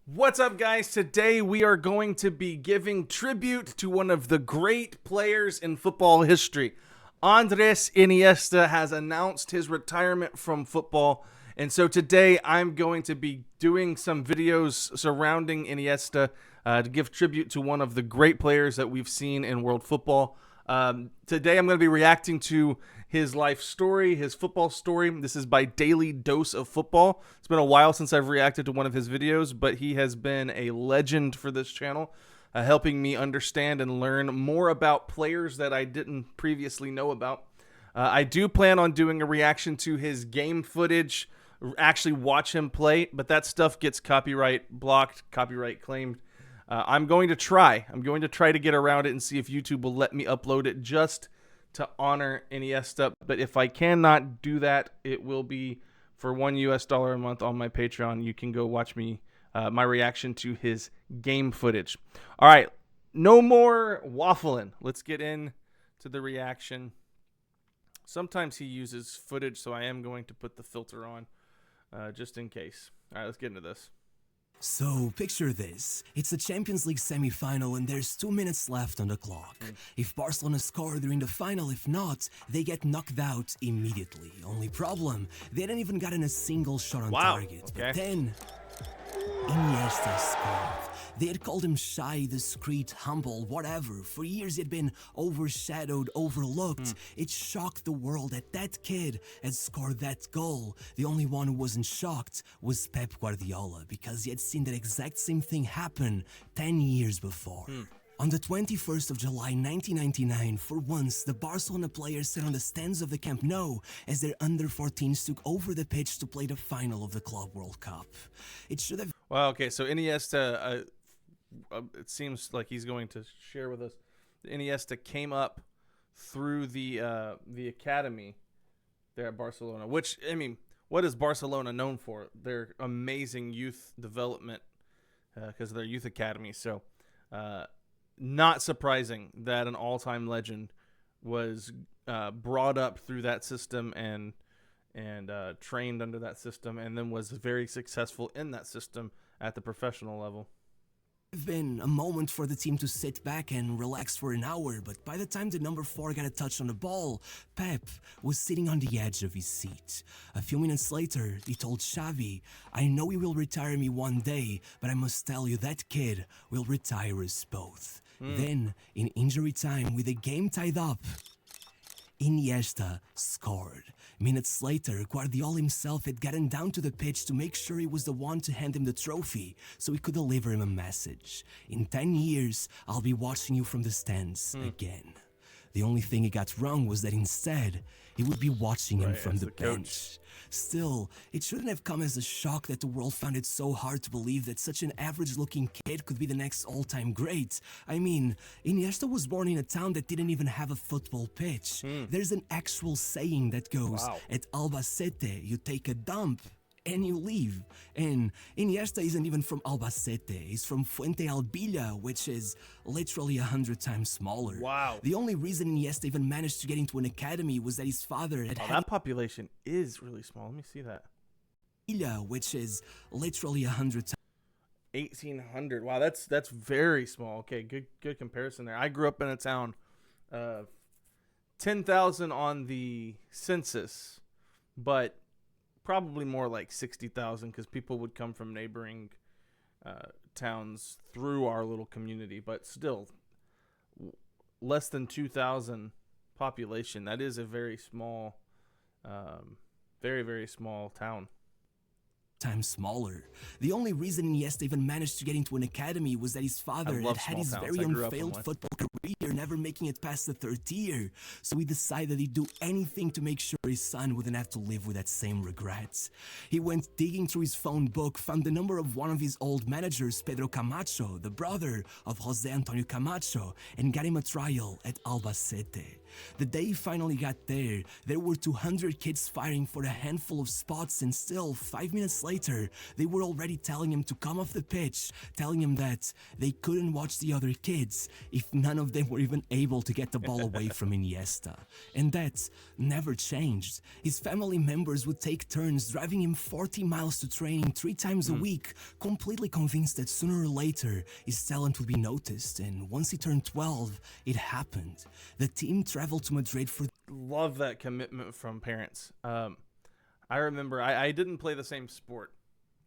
What's up, guys? Today we are going to be giving tribute to one of the great players in football history. Andres Iniesta has announced his retirement from football, and so today I'm going to be doing some videos surrounding Iniesta to give tribute to one of the great players that we've seen in world football. Today I'm going to be reacting to his life story, his football story. This is by Daily Dose of Football. It's been a while since I've reacted to one of his videos, but he has been a legend for this channel, helping me understand and learn more about players that I didn't previously know about. I do plan on doing a reaction to his game footage, actually watch him play, but that stuff gets copyright blocked, copyright claimed. I'm going to try to get around it and see if YouTube will let me upload it just to honor Iniesta. But if I cannot do that, it will be for $1 a month on my Patreon. You can go watch me, my reaction to his game footage. All right, no more waffling. Let's get into the reaction. Sometimes he uses footage, so I am going to put the filter on just in case. All right, let's get into this. So, picture this. It's the Champions League semi-final and there's 2 minutes left on the clock. If Barcelona score during the final, if not, they get knocked out immediately. Only problem, they hadn't even gotten a single shot on target. Okay. But then, Iniesta scored. They had called him shy, discreet, humble, whatever. For years he had been overshadowed, overlooked. It shocked the world that that kid had scored that goal. The only one who wasn't shocked was Pep Guardiola, because he had seen that exact same thing happen 10 years before. On the 21st of July 1999, for once, the Barcelona players sat on the stands of the Camp Nou as their under-14s took over the pitch to play the final of the Club World Cup. It should have... Well, okay, so Iniesta, it seems like he's going to share with us. Iniesta came up through the academy there at Barcelona, which, I mean, what is Barcelona known for? Their amazing youth development because of their youth academy. So, not surprising that an all-time legend was brought up through that system and trained under that system, and then was very successful in that system at the professional level. Been a moment for the team to sit back and relax for an hour, but by the time the number 4 got a touch on the ball, Pep was sitting on the edge of his seat. A few minutes later, he told Xavi, "I know he will retire me one day, but I must tell you that kid will retire us both." Then, in injury time, with the game tied up, Iniesta scored. Minutes later, Guardiola himself had gotten down to the pitch to make sure he was the one to hand him the trophy, so he could deliver him a message. "In 10 years, I'll be watching you from the stands again." The only thing he got wrong was that instead, he would be watching him from the bench. Still, it shouldn't have come as a shock that the world found it so hard to believe that such an average-looking kid could be the next all-time great. I mean, Iniesta was born in a town that didn't even have a football pitch. There's an actual saying that goes, "At Albacete, you take a dump and you leave." And Iniesta isn't even from Albacete. He's from Fuente Albilla, which is literally 100 times smaller. Wow. The only reason Iniesta even managed to get into an academy was that his father had That population is really small. Let me see that. Albilla, which is literally 100 times 1,800. Wow, that's very small. Okay, good comparison there. I grew up in a town, 10,000 on the census, but probably more like 60,000 because people would come from neighboring towns through our little community. But still, less than 2,000 population. That is a very small, very small town. times smaller. The only reason Iniesta even managed to get into an academy was that his father had his very own failed football career, never making it past the third tier. So he decided he'd do anything to make sure his son wouldn't have to live with that same regret. He went digging through his phone book, found the number of one of his old managers, Pedro Camacho, the brother of Jose Antonio Camacho, and got him a trial at Albacete. The day he finally got there, there were 200 kids fighting for a handful of spots, and still, 5 minutes later, they were already telling him to come off the pitch, telling him that they couldn't watch the other kids if none of them were even able to get the ball away from Iniesta. And that never changed. His family members would take turns driving him 40 miles to training 3 times a week, completely convinced that sooner or later his talent would be noticed. And once he turned 12, it happened. The team traveled to Madrid for... Love that commitment from parents. I remember I didn't play the same sport.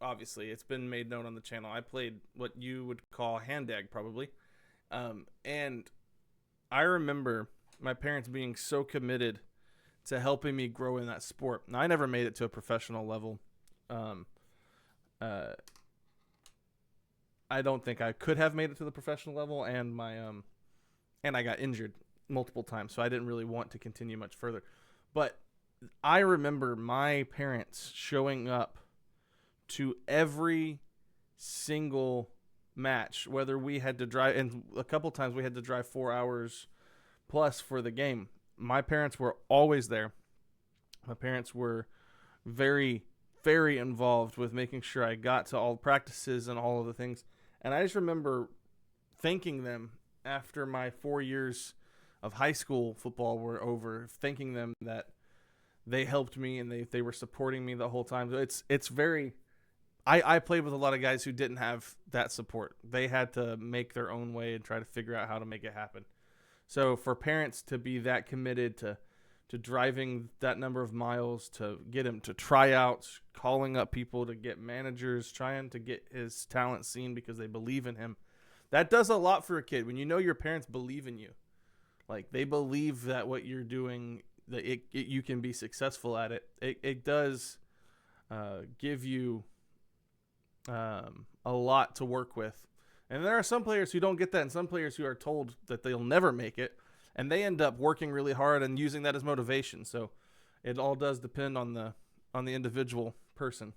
Obviously, it's been made known on the channel. I played what you would call hand-ag, probably. And I remember my parents being so committed to helping me grow in that sport. Now, I never made it to a professional level. I don't think I could have made it to the professional level, and and I got injured multiple times, so I didn't really want to continue much further. But I remember my parents showing up to every single match, whether we had to drive, and a couple times we had to drive 4 hours plus for the game. My parents were always there. My parents were very, very involved with making sure I got to all the practices and all of the things. And I just remember thanking them after my 4 years of high school football were over, thanking them that they helped me and they were supporting me the whole time. It's very... I played with a lot of guys who didn't have that support. They had to make their own way and try to figure out how to make it happen. So for parents to be that committed to driving that number of miles, to get him to tryouts, calling up people to get managers, trying to get his talent seen because they believe in him, that does a lot for a kid. When you know your parents believe in you, like they believe that what you're doing, that you can be successful at it. It does give you a lot to work with. And there are some players who don't get that, and some players who are told that they'll never make it, and they end up working really hard and using that as motivation. So it all does depend on the individual person.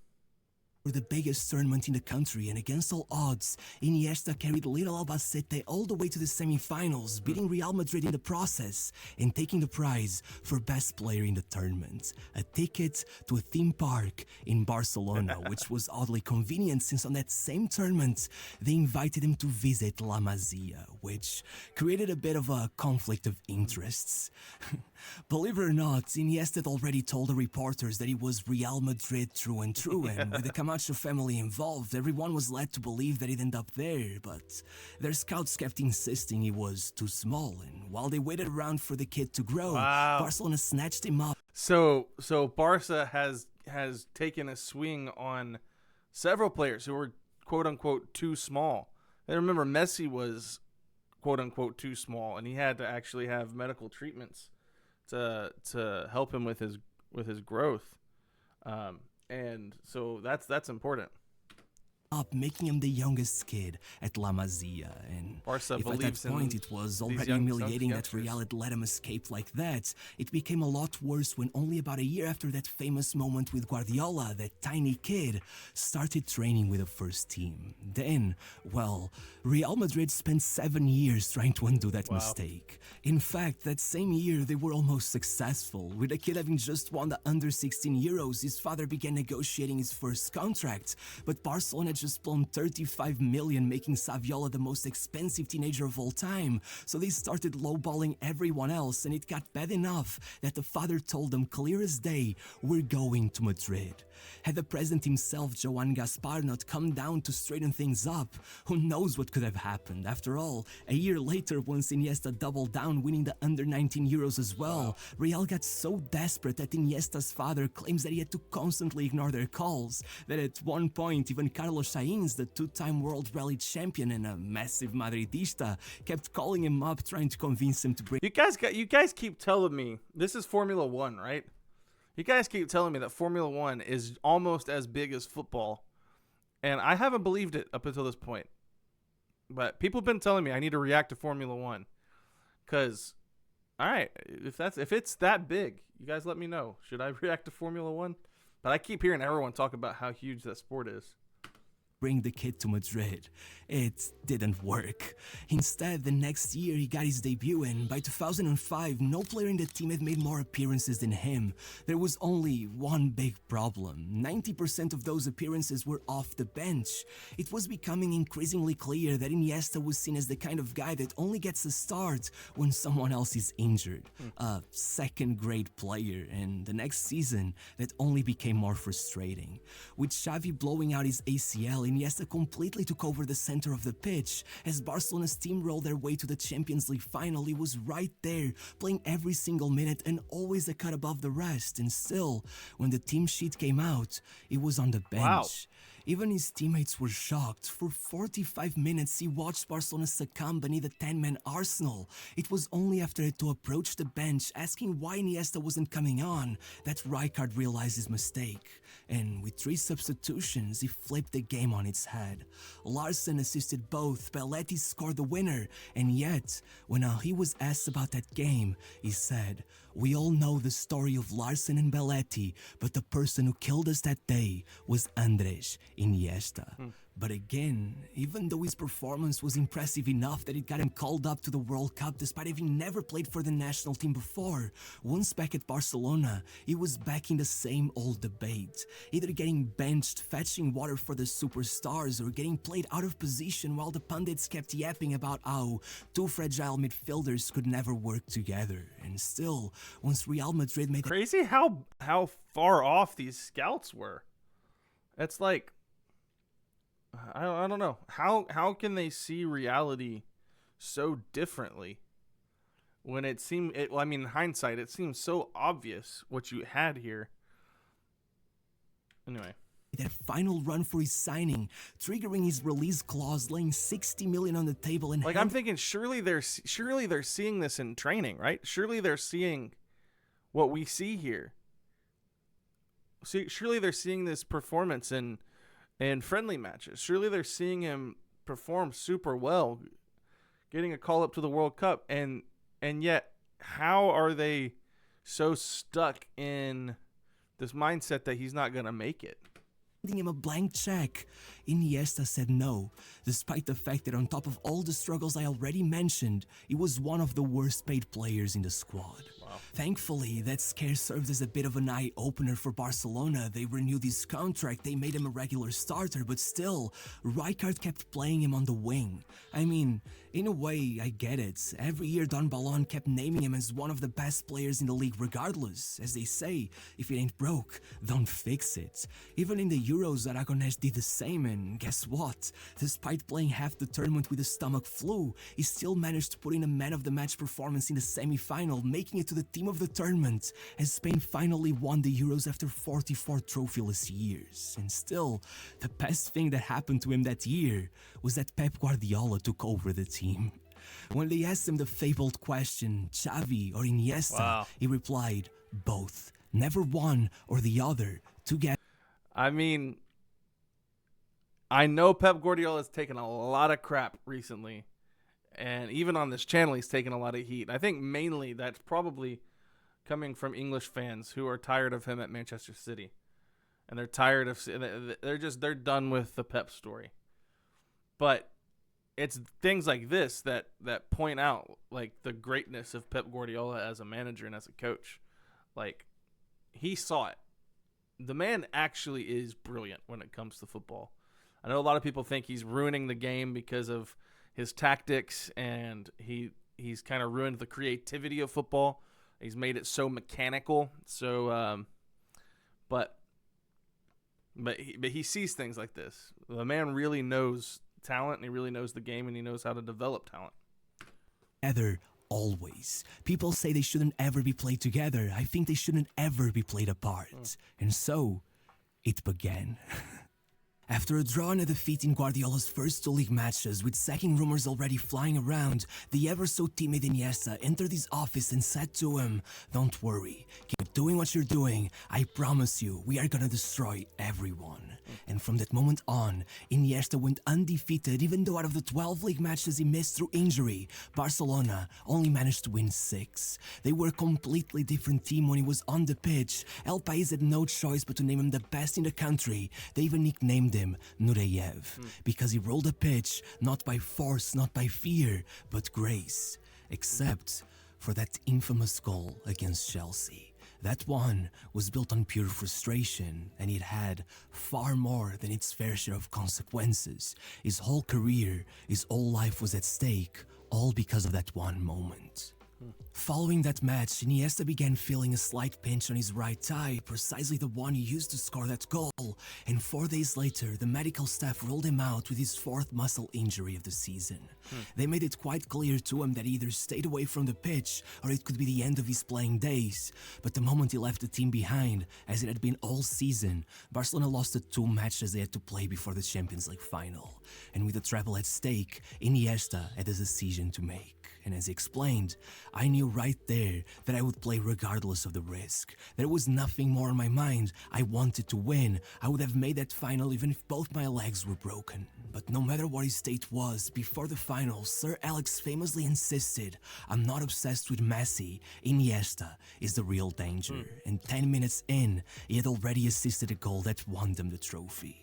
The biggest tournament in the country, and against all odds, Iniesta carried little Albacete all the way to the semi-finals, beating Real Madrid in the process and taking the prize for best player in the tournament, a ticket to a theme park in Barcelona, which was oddly convenient since on that same tournament they invited him to visit La Masia, which created a bit of a conflict of interests. Believe it or not, Iniesta had already told the reporters that he was Real Madrid through and through, and with the Camacho family involved, everyone was led to believe that he'd end up there, but their scouts kept insisting he was too small, and while they waited around for the kid to grow, Barcelona snatched him up. So Barca has taken a swing on several players who were quote-unquote too small. And remember, Messi was quote-unquote too small, and he had to actually have medical treatments to help him with his growth, and so that's important. Up, making him the youngest kid at La Masia, and Barca if at that point it was already humiliating that Real had let him escape like that, it became a lot worse when only about a year after that famous moment with Guardiola, that tiny kid started training with the first team. Then, well, Real Madrid spent 7 years trying to undo that mistake. In fact, that same year they were almost successful. With the kid having just won the under-16 Euros, his father began negotiating his first contract, but Barcelona just blown 35 million, making Saviola the most expensive teenager of all time. So they started lowballing everyone else, and it got bad enough that the father told them clear as day, "We're going to Madrid." Had the president himself, Joan Gaspar, not come down to straighten things up, who knows what could have happened. After all, a year later, once Iniesta doubled down, winning the under-19 Euros as well, Real got so desperate that Iniesta's father claims that he had to constantly ignore their calls, that at one point even Carlos Sainz, the two-time world rally champion and a massive Madridista, kept calling him up trying to convince him to bring... You guys keep telling me, this is Formula 1, right? You guys keep telling me that Formula 1 is almost as big as football, and I haven't believed it up until this point. But people have been telling me I need to react to Formula 1, because, all right, if it's that big, you guys let me know. Should I react to Formula 1? But I keep hearing everyone talk about how huge that sport is. bring the kid to Madrid. It didn't work. Instead, the next year he got his debut, and by 2005, no player in the team had made more appearances than him. There was only one big problem. 90% of those appearances were off the bench. It was becoming increasingly clear that Iniesta was seen as the kind of guy that only gets a start when someone else is injured. A second-grade player, and the next season, that only became more frustrating. With Xavi blowing out his ACL, Iniesta completely took over the center of the pitch. As Barcelona's team rolled their way to the Champions League final, he was right there, playing every single minute and always a cut above the rest. And still, when the team sheet came out, he was on the bench. Wow. Even his teammates were shocked. For 45 minutes, he watched Barcelona succumb beneath a 10-man Arsenal. It was only after Eto'o approached the bench, asking why Iniesta wasn't coming on, that Rijkaard realized his mistake. And with 3 substitutions, he flipped the game on its head. Larsson assisted both, Belletti scored the winner, and yet, when he was asked about that game, he said, "We all know the story of Larsson and Belletti, but the person who killed us that day was Andres Iniesta." But again, even though his performance was impressive enough that it got him called up to the World Cup despite having never played for the national team before, once back at Barcelona, he was back in the same old debate. Either getting benched, fetching water for the superstars, or getting played out of position while the pundits kept yapping about how 2 fragile midfielders could never work together. And still, once Real Madrid made Crazy how far off these scouts were. It's like, I don't know. How can they see reality so differently when it seemed, well, I mean, in hindsight, it seems so obvious what you had here. Anyway. that final run for his signing, triggering his release clause, laying 60 million on the table, and like, I'm thinking surely they're seeing this in training, right? Surely they're seeing what we see here. Surely they're seeing this performance in friendly matches. Surely they're seeing him perform super well, getting a call up to the World Cup, and yet how are they so stuck in this mindset that he's not going to make it? Him a blank check. Iniesta said no, despite the fact that on top of all the struggles I already mentioned, he was one of the worst paid players in the squad. Wow. Thankfully, that scare served as a bit of an eye-opener for Barcelona. They renewed his contract, they made him a regular starter, but still, Rijkaard kept playing him on the wing. I mean, in a way, I get it. Every year Don Balon kept naming him as one of the best players in the league regardless. As they say, if it ain't broke, don't fix it. Even in the Euros, Aragonés did the same, and guess what? Despite playing half the tournament with a stomach flu, he still managed to put in a man-of-the-match performance in the semi-final, making it to the team of the tournament, as Spain finally won the Euros after 44 trophyless years. And still, the best thing that happened to him that year was that Pep Guardiola took over the team. When they asked him the fabled question, Xavi or Iniesta, Wow. he replied, both. Never one or the other. Together. I mean, I know Pep Guardiola has taken a lot of crap recently, and even on this channel he's taken a lot of heat. I think mainly that's probably coming from English fans who are tired of him at Manchester City, and they're tired of they're done with the Pep story. But it's things like this that point out like the greatness of Pep Guardiola as a manager and as a coach. Like, he saw it. The man actually is brilliant when it comes to football. I know a lot of people think he's ruining the game because of his tactics, and he's kind of ruined the creativity of football. He's made it so mechanical. So, but he sees things like this. The man really knows talent, and he really knows the game, and he knows how to develop talent. Together, always. People say they shouldn't ever be played together. I think they shouldn't ever be played apart. And so, it began. After a draw and a defeat in Guardiola's first 2 league matches, with sacking rumors already flying around, the ever-so-timid Iniesta entered his office and said to him, "Don't worry, keep doing what you're doing. I promise you, we are gonna destroy everyone." And from that moment on, Iniesta went undefeated, even though out of the 12 league matches he missed through injury, Barcelona only managed to win 6. They were a completely different team when he was on the pitch. El País had no choice but to name him the best in the country. They even nicknamed him him Nureyev, because he rolled a pitch not by force, not by fear, but grace. Except for that infamous goal against Chelsea. That one was built on pure frustration, and it had far more than its fair share of consequences. His whole career, his whole life was at stake, all because of that one moment. Following that match, Iniesta began feeling a slight pinch on his right thigh, precisely the one he used to score that goal, and 4 days later, the medical staff ruled him out with his 4th muscle injury of the season. They made it quite clear to him that he either stayed away from the pitch or it could be the end of his playing days. But the moment he left the team behind, as it had been all season, Barcelona lost the 2 matches they had to play before the Champions League final. And with the treble at stake, Iniesta had a decision to make. And as he explained, I knew right there that I would play regardless of the risk. There was nothing more on my mind. I wanted to win. I would have made that final even if both my legs were broken. But no matter what his state was, before the final, Sir Alex famously insisted, I'm not obsessed with Messi. Iniesta is the real danger. And 10 minutes in, he had already assisted a goal that won them the trophy.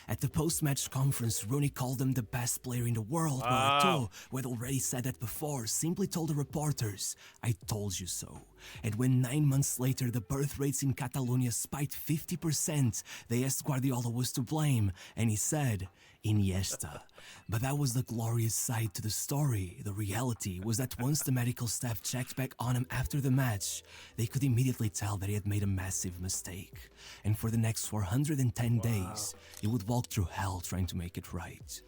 At the post-match conference, Rooney called him the best player in the world, while Eto'o, who had already said that before, simply told the reporters, I told you so. And when 9 months later the birth rates in Catalonia spiked 50%, they asked Guardiola who was to blame, and he said, Iniesta. But that was the glorious side to the story. The reality was that once the medical staff checked back on him after the match, they could immediately tell that he had made a massive mistake. And for the next 410 days, he would walk through hell trying to make it right.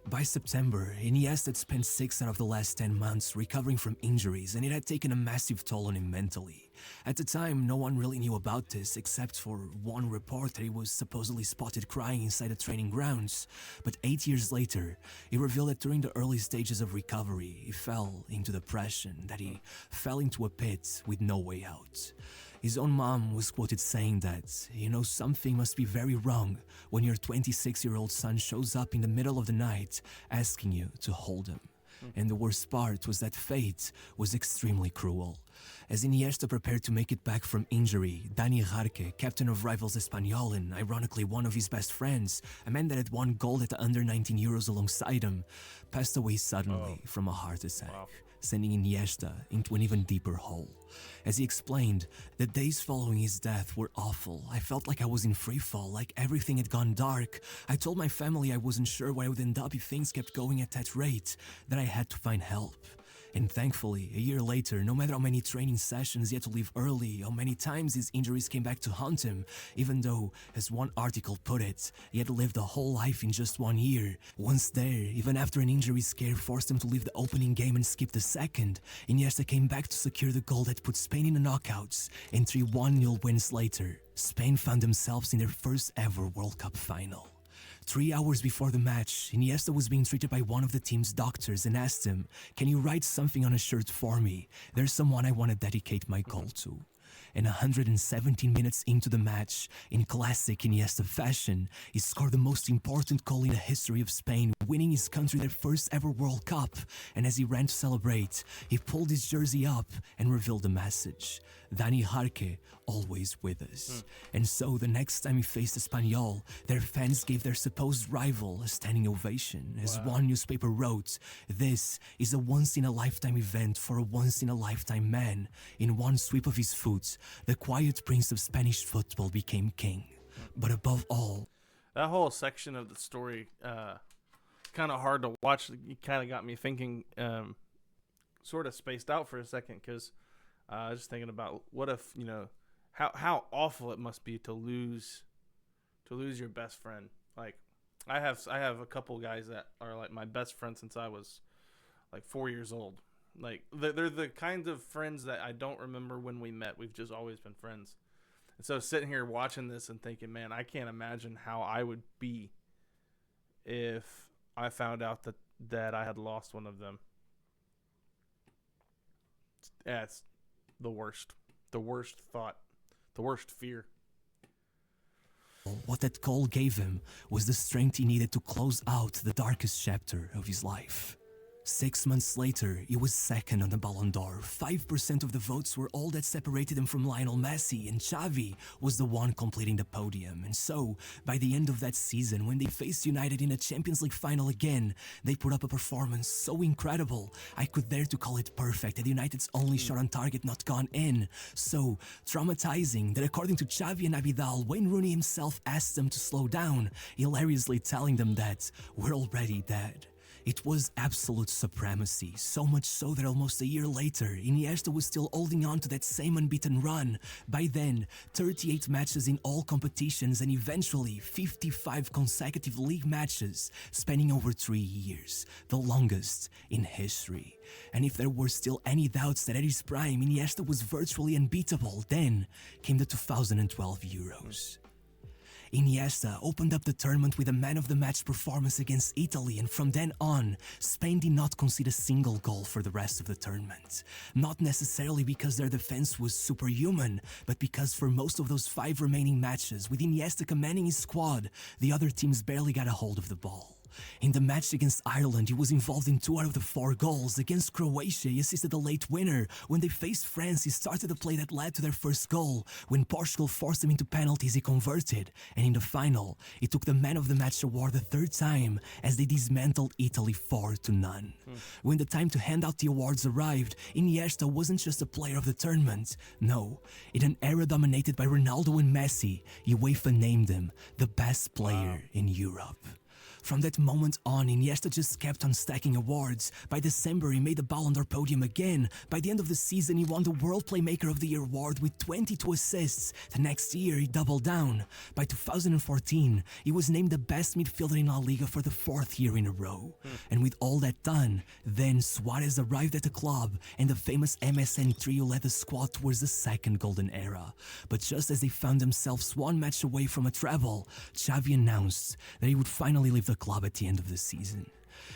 By September, Iniesta had spent 6 out of the last 10 months recovering from injuries, and it had taken a massive toll on him mentally. At the time, no one really knew about this except for one report that he was supposedly spotted crying inside the training grounds. But 8 years later, he revealed that during the early stages of recovery, he fell into depression, that he fell into a pit with no way out. His own mom was quoted saying that, you know, something must be very wrong when your 26-year-old son shows up in the middle of the night asking you to hold him. And the worst part was that fate was extremely cruel. As Iniesta prepared to make it back from injury, Dani Jarque, captain of rivals Espanyol and ironically one of his best friends, a man that had won gold at the under-19 Euros alongside him, passed away suddenly from a heart attack, sending Iniesta into an even deeper hole. As he explained, the days following his death were awful. I felt like I was in freefall, like everything had gone dark. I told my family I wasn't sure where I would end up if things kept going at that rate, that I had to find help. And thankfully, a year later, no matter how many training sessions he had to leave early, how many times his injuries came back to haunt him, even though, as one article put it, he had lived a whole life in just 1 year. Once there, even after an injury scare forced him to leave the opening game and skip the second, Iniesta came back to secure the goal that put Spain in the knockouts, and 3 1-0 wins later, Spain found themselves in their first ever World Cup final. 3 hours before the match, Iniesta was being treated by one of the team's doctors and asked him, can you write something on a shirt for me? There's someone I want to dedicate my goal to. And 117 minutes into the match, in classic Iniesta fashion, he scored the most important goal in the history of Spain, winning his country their first ever World Cup. And as he ran to celebrate, he pulled his jersey up and revealed the message, Dani Jarque, always with us. And so the next time he faced Espanyol, their fans gave their supposed rival a standing ovation. As one newspaper wrote, this is a once-in-a-lifetime event for a once-in-a-lifetime man. In one sweep of his foot, the quiet prince of Spanish football became king. But above all, that whole section of the story, kind of hard to watch. You kind of got me thinking, sort of spaced out for a second, because I was just thinking about what if, you know, how awful it must be to lose your best friend. Like I have a couple guys that are like my best friends since I was like 4 years old. Like they're the kinds of friends that I don't remember when we met. We've just always been friends. And so sitting here watching this and thinking, man, I can't imagine how I would be if I found out that I had lost one of them. Yeah, it's the worst thought, the worst fear. what that goal gave him was the strength he needed to close out the darkest chapter of his life. 6 months later, he was second on the Ballon d'Or. 5% of the votes were all that separated him from Lionel Messi, and Xavi was the one completing the podium. And so, by the end of that season, when they faced United in a Champions League final again, they put up a performance so incredible, I could dare to call it perfect, and United's only shot on target not gone in. So traumatizing that according to Xavi and Abidal, Wayne Rooney himself asked them to slow down, hilariously telling them that we're already dead. It was absolute supremacy, so much so that almost a year later, Iniesta was still holding on to that same unbeaten run. By then, 38 matches in all competitions and eventually 55 consecutive league matches, spanning over 3 years, the longest in history. And if there were still any doubts that at his prime, Iniesta was virtually unbeatable, then came the 2012 Euros. Iniesta opened up the tournament with a man-of-the-match performance against Italy, and from then on, Spain did not concede a single goal for the rest of the tournament. Not necessarily because their defense was superhuman, but because for most of those 5 remaining matches, with Iniesta commanding his squad, the other teams barely got a hold of the ball. In the match against Ireland, he was involved in 2 out of the 4 goals. Against Croatia, he assisted the late winner. When they faced France, he started the play that led to their first goal. When Portugal forced him into penalties, he converted. And in the final, he took the Man of the Match award the 3rd time as they dismantled Italy 4-0. When the time to hand out the awards arrived, Iniesta wasn't just a player of the tournament. No, in an era dominated by Ronaldo and Messi, UEFA named him the best player in Europe. From that moment on, Iniesta just kept on stacking awards. By December, he made the Ballon d'Or podium again. By the end of the season, he won the World Playmaker of the Year award with 22 assists. The next year, he doubled down. By 2014, he was named the best midfielder in La Liga for the 4th year in a row. And with all that done, then Suarez arrived at the club, and the famous MSN trio led the squad towards the 2nd golden era. But just as they found themselves 1 match away from a treble, Xavi announced that he would finally leave the club at the end of the season.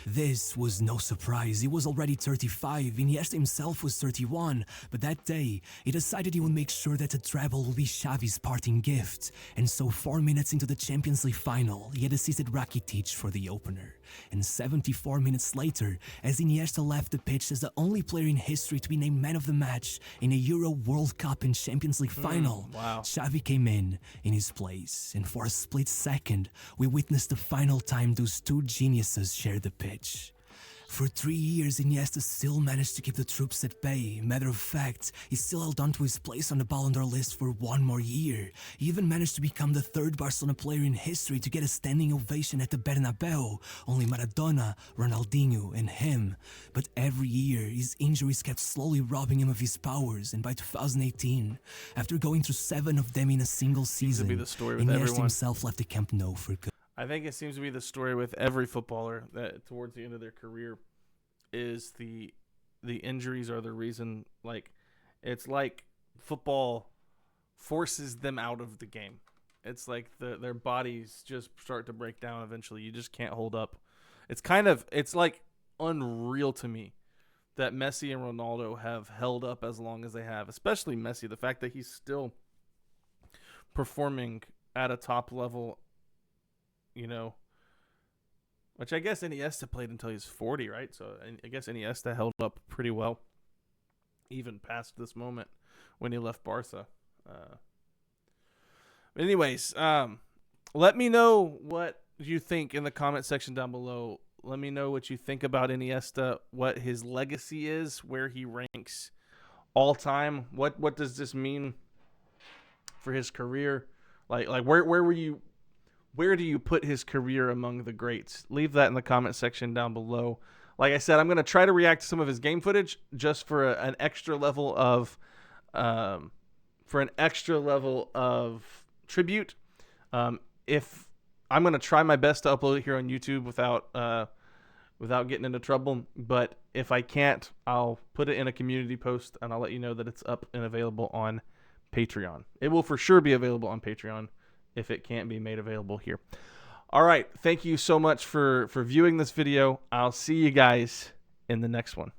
This was no surprise. He was already 35, Iniesta himself was 31, but that day, he decided he would make sure that the treble would be Xavi's parting gift. And so 4 minutes into the Champions League final, he had assisted Rakitic for the opener. And 74 minutes later, as Iniesta left the pitch as the only player in history to be named Man of the Match in a Euro, World Cup and Champions League final, Xavi came in his place. And for a split second, we witnessed the final time those 2 geniuses shared the pitch. For 3 years, Iniesta still managed to keep the troops at bay. Matter of fact, he still held on to his place on the Ballon d'Or list for 1 more year. He even managed to become the 3rd Barcelona player in history to get a standing ovation at the Bernabeu. Only Maradona, Ronaldinho, and him. But every year, his injuries kept slowly robbing him of his powers, and by 2018, after going through 7 of them in a single season, Iniesta himself left the Camp Nou for good. I think it seems to be the story with every footballer that towards the end of their career is the injuries are the reason. Like, it's like football forces them out of the game. It's like their bodies just start to break down eventually. You just can't hold up. It's like unreal to me that Messi and Ronaldo have held up as long as they have, especially Messi. The fact that he's still performing at a top level, which I guess Iniesta played until he's 40, right? So I guess Iniesta held up pretty well, even past this moment when he left Barca. Anyways, let me know what you think in the comment section down below. Let me know what you think about Iniesta, what his legacy is, where he ranks all time. What does this mean for his career? Like where do you put his career among the greats? Leave that in the comment section down below. Like I said, I'm going to try to react to some of his game footage just for an extra level of tribute. If I'm going to try my best to upload it here on YouTube without getting into trouble, but if I can't, I'll put it in a community post and I'll let you know that it's up and available on Patreon. It will for sure be available on Patreon if it can't be made available here. All right. Thank you so much for viewing this video. I'll see you guys in the next one.